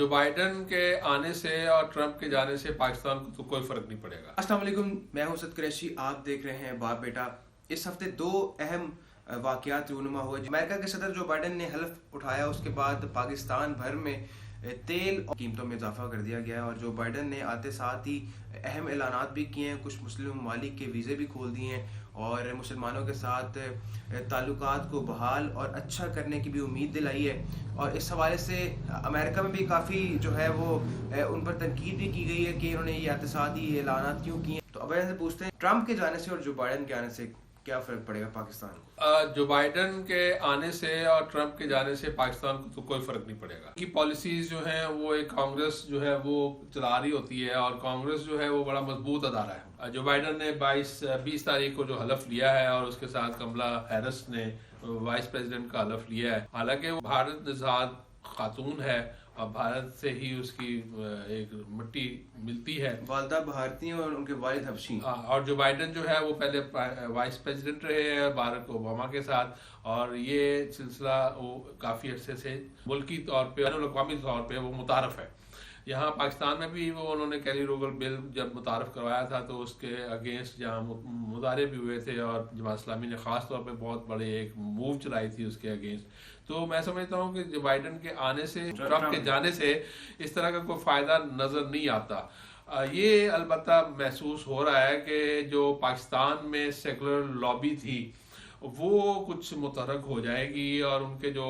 जो बाइडन के आने से और ट्रंप के जाने से पाकिस्तान को तो कोई फर्क नहीं पड़ेगा। अस्सलाम वालेकुम, मैं हूं असद कुरैशी, आप देख रहे हैं बाप बेटा। इस हफ्ते दो अहम वाक़यात रूनुमा हुए। अमेरिका के सदर जो बाइडन ने हल्फ उठाया, उसके बाद पाकिस्तान भर में तेल और कीमतों में इजाफा कर दिया गया है और जो बाइडन ने आते साथ ही अहम ऐलानात भी किए हैं। कुछ मुस्लिम ममालिक के वीज़े भी खोल दिए हैं और मुसलमानों के साथ ताल्लुकात को बहाल और अच्छा करने की भी उम्मीद दिलाई है। और इस हवाले से अमेरिका में भी काफ़ी जो है वो उन पर तनकीद भी की गई है कि उन्होंने ये आते साथ ही ऐलानात क्यों किए। तो अब ऐसे पूछते हैं, ट्रंप के जाने से और जो बाइडन के आने से क्या फ़र्क पड़ेगा पाकिस्तान को? जो बाइडन के आने से और ट्रंप के जाने से पाकिस्तान को तो कोई फर्क नहीं पड़ेगा कि पॉलिसीज जो हैं वो एक कांग्रेस जो है वो चला रही होती है और कांग्रेस जो है वो बड़ा मजबूत अदारा है। जो बाइडन ने 20 तारीख को जो हलफ लिया है और उसके साथ कमला हैरिस ने वाइस प्रेसिडेंट का हलफ लिया है, हालांकि वो भारत निज़ाद खातून है और भारत से ही उसकी एक मिट्टी मिलती है। वालदा भारतीय और उनके वालिद हबशी। और जो बाइडन जो है वो पहले वाइस प्रेसिडेंट रहे हैं बाराक ओबामा के साथ, और ये सिलसिला वो काफ़ी अरसे से मुल्की तौर पे बैनुल-अक़वामी तौर पे वो मुतारफ़ है। यहाँ पाकिस्तान में भी वो उन्होंने कैली रोगल बिल जब मुतारफ़ करवाया था तो उसके अगेंस्ट जहाँ मुजाहरे भी हुए थे और जमात इस्लामी ने ख़ास तौर पे बहुत बड़े एक मूव चलाई थी उसके अगेंस्ट। तो मैं समझता हूँ कि जो बाइडन के आने से, ट्रंप के जाने से इस तरह का कोई फ़ायदा नज़र नहीं आता। ये अलबत्ता महसूस हो रहा है कि जो पाकिस्तान में सेकुलर लॉबी थी वो कुछ मुतहरक हो जाएगी और उनके जो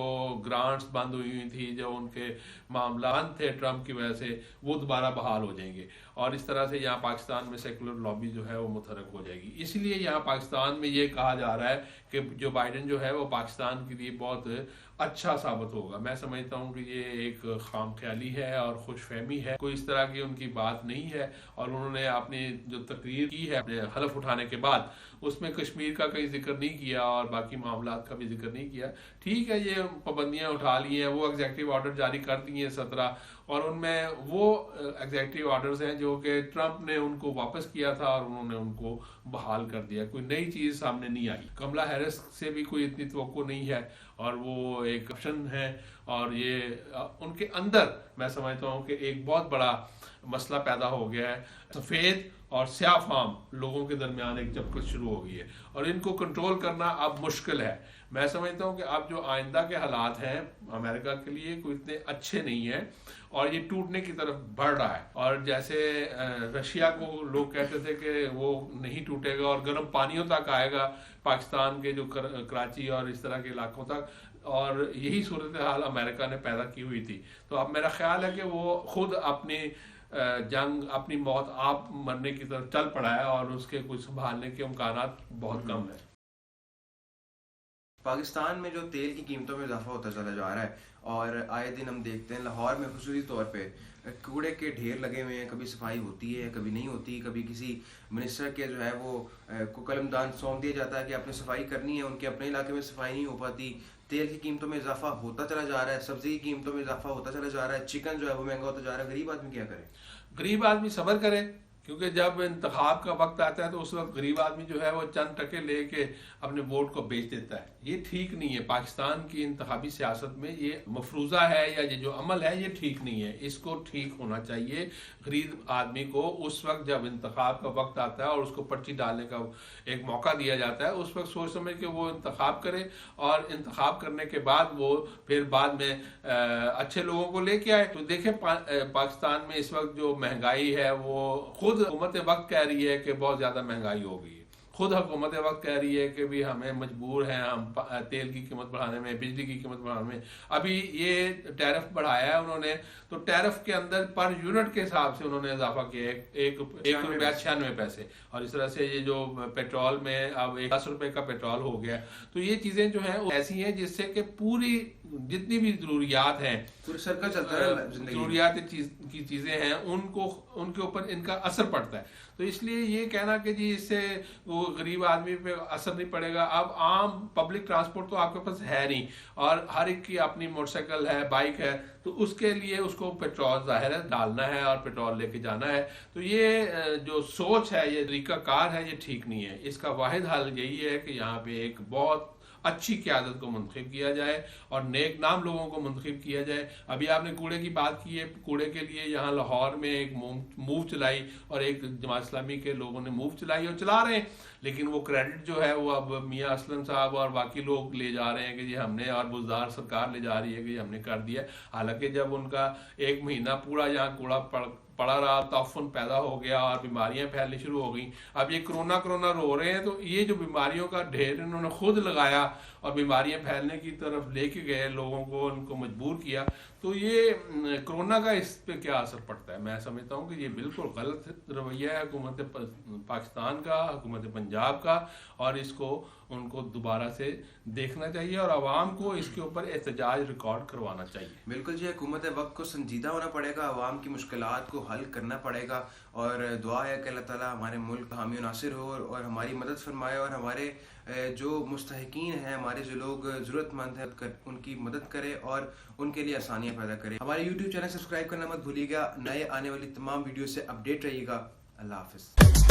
ग्रांट्स बंद हुई थी, जो उनके मामला थे ट्रंप की वजह से, वो दोबारा बहाल हो जाएंगे और इस तरह से यहाँ पाकिस्तान में सेकुलर लॉबी जो है वो मुतहरक हो जाएगी। इसलिए यहाँ पाकिस्तान में ये कहा जा रहा है कि जो बाइडन जो है वो पाकिस्तान के लिए बहुत अच्छा साबित होगा। मैं समझता हूँ कि ये एक खाम ख्याली है और खुशफहमी है, कोई इस तरह की उनकी बात नहीं है। और उन्होंने अपनी जो तकरीर की है अपने हलफ उठाने के बाद, उसमें कश्मीर का कोई जिक्र नहीं किया और बाकी मामलात का भी जिक्र नहीं किया। ठीक है, ये पाबंदियाँ उठा ली हैं, वो एग्जीक्यूटिव ऑर्डर जारी कर दिए हैं 17, और उनमें वो एग्जीक्यूटिव ऑर्डर्स हैं जो कि ट्रंप ने उनको वापस किया था और उन्होंने उनको बहाल कर दिया। कोई नई चीज़ सामने नहीं आई। कमला हैरिस से भी कोई इतनी तवक्को नहीं है और वो एक ऑप्शन है। और ये उनके अंदर मैं समझता हूँ कि एक बहुत बड़ा मसला पैदा हो गया है। सफ़ेद और स्याह फाम लोगों के दरमियान एक चपकट शुरू हो गई है और इनको कंट्रोल करना अब मुश्किल है। मैं समझता हूँ कि अब जो आइंदा के हालात हैं अमेरिका के लिए कोई इतने अच्छे नहीं हैं और ये टूटने की तरफ बढ़ रहा है। और जैसे रशिया को लोग कहते थे कि वो नहीं टूटेगा और गर्म पानियों तक आएगा पाकिस्तान के जो कराची और इस तरह के इलाकों तक, और यही सूरत हाल अमेरिका ने पैदा की हुई थी। तो अब मेरा ख्याल है कि वो खुद अपनी जंग, अपनी मौत आप मरने की तरफ चल पड़ा है और उसके कुछ संभालने के इम्कानात बहुत कम है। पाकिस्तान में जो तेल की कीमतों में इजाफा होता चला जा रहा है और आए दिन हम देखते हैं लाहौर में खुसूसी तौर पे कूड़े के ढेर लगे हुए हैं। कभी सफाई होती है, कभी नहीं होती। कभी किसी मिनिस्टर के जो है वो को कलमदान सौंप दिया जाता है कि आपने सफाई करनी है, उनके अपने इलाके में सफाई नहीं हो पाती। तेल की कीमतों में इजाफा होता चला जा रहा है, सब्जी की कीमतों में इजाफा होता चला जा रहा है, चिकन जो है वो महंगा होता जा रहा है। गरीब आदमी क्या करे? गरीब आदमी सब्र करे, क्योंकि जब इंतखाब का वक्त आता है तो उस वक्त गरीब आदमी जो है वो चंद टके लेके अपने वोट को बेच देता है। ये ठीक नहीं है। पाकिस्तान की इंतखाबी सियासत में ये मफरूज़ा है या ये जो अमल है ये ठीक नहीं है। इसको ठीक होना चाहिए। गरीब आदमी को उस वक्त जब इंतखाब का वक्त आता है और उसको पर्ची डालने का एक मौका दिया जाता है, उस वक्त सोच समझ के वो इंतखाब करे और इंतखाब करने के बाद वो फिर बाद में अच्छे लोगों को लेके आए। तो देखें पाकिस्तान में इस वक्त जो महंगाई है वो खुद हुकूमत वक्त कह रही है कि बहुत ज़्यादा महंगाई हो गई है। खुद हुकूमत वक्त कह रही है कि भी हमें मजबूर हैं हम तेल की कीमत बढ़ाने में, बिजली की कीमत बढ़ाने में। अभी ये टैरिफ बढ़ाया है उन्होंने, तो टैरिफ के अंदर पर यूनिट के हिसाब से उन्होंने इजाफा किया है 1.96 और इस तरह से ये जो पेट्रोल में अब 10 रुपये का पेट्रोल हो गया। तो ये चीज़ें जो हैं ऐसी हैं जिससे कि पूरी जितनी भी ज़रूरियात हैं, पूरे सर्कल चलता है, ज़रूरियात की चीज़ें हैं, उनको उनके ऊपर इनका असर पड़ता है। तो इसलिए ये कहना कि जी इससे वो गरीब आदमी पे असर नहीं पड़ेगा। अब आम पब्लिक ट्रांसपोर्ट तो आपके पास है नहीं और हर एक की अपनी मोटरसाइकिल है, बाइक है, तो उसके लिए उसको पेट्रोल ज़ाहिर है डालना है और पेट्रोल लेके जाना है। तो ये जो सोच है, ये तरीका कार है, ये ठीक नहीं है। इसका वाहिद हल यही है कि यहाँ पे एक बहुत अच्छी क़यादत को मुंतखब किया जाए और नेक नाम लोगों को मुंतखब किया जाए। अभी आपने कूड़े की बात की है, कूड़े के लिए यहाँ लाहौर में एक मूव चलाई और एक जमात इस्लामी के लोगों ने मूव चलाई और चला रहे हैं, लेकिन वो क्रेडिट जो है वो अब मियाँ असलम साहब और बाकी लोग ले जा रहे हैं कि ये हमने, और बुज़दार सरकार ले जा रही है कि हमने कर दिया। हालांकि जब उनका 1 महीना पूरा यहाँ कूड़ा पड़ा रहा, ताफुन पैदा हो गया और बीमारियां फैलनी शुरू हो गई। अब ये कोरोना रो रहे हैं, तो ये जो बीमारियों का ढेर इन्होंने खुद लगाया और बीमारियां फैलने की तरफ लेके गए लोगों को, उनको मजबूर किया, तो ये कोरोना का इस पे क्या असर पड़ता है? मैं समझता हूँ कि ये बिल्कुल गलत रवैया है हुकूमत पाकिस्तान का, हुकूमत पंजाब का, और इसको उनको दोबारा से देखना चाहिए और आवाम को इसके ऊपर एहतजाज रिकॉर्ड करवाना चाहिए। बिल्कुल जी, हुकूमत वक्त को संजीदा होना पड़ेगा, आवाम की मुश्किलात को हल करना पड़ेगा, और दुआ है कि अल्लाह ताला हमारे मुल्क का हामी नासिर हो और हमारी मदद फरमाए, और हमारे जो मुस्तहिकीन हैं, हमारे जो लोग ज़रूरतमंद हैं, उनकी मदद करे और उनके लिए आसानियाँ पैदा करे। हमारे YouTube चैनल सब्सक्राइब करना मत भूलिएगा। नए आने वाली तमाम वीडियो से अपडेट रहिएगा। अल्लाह हाफ़िज़।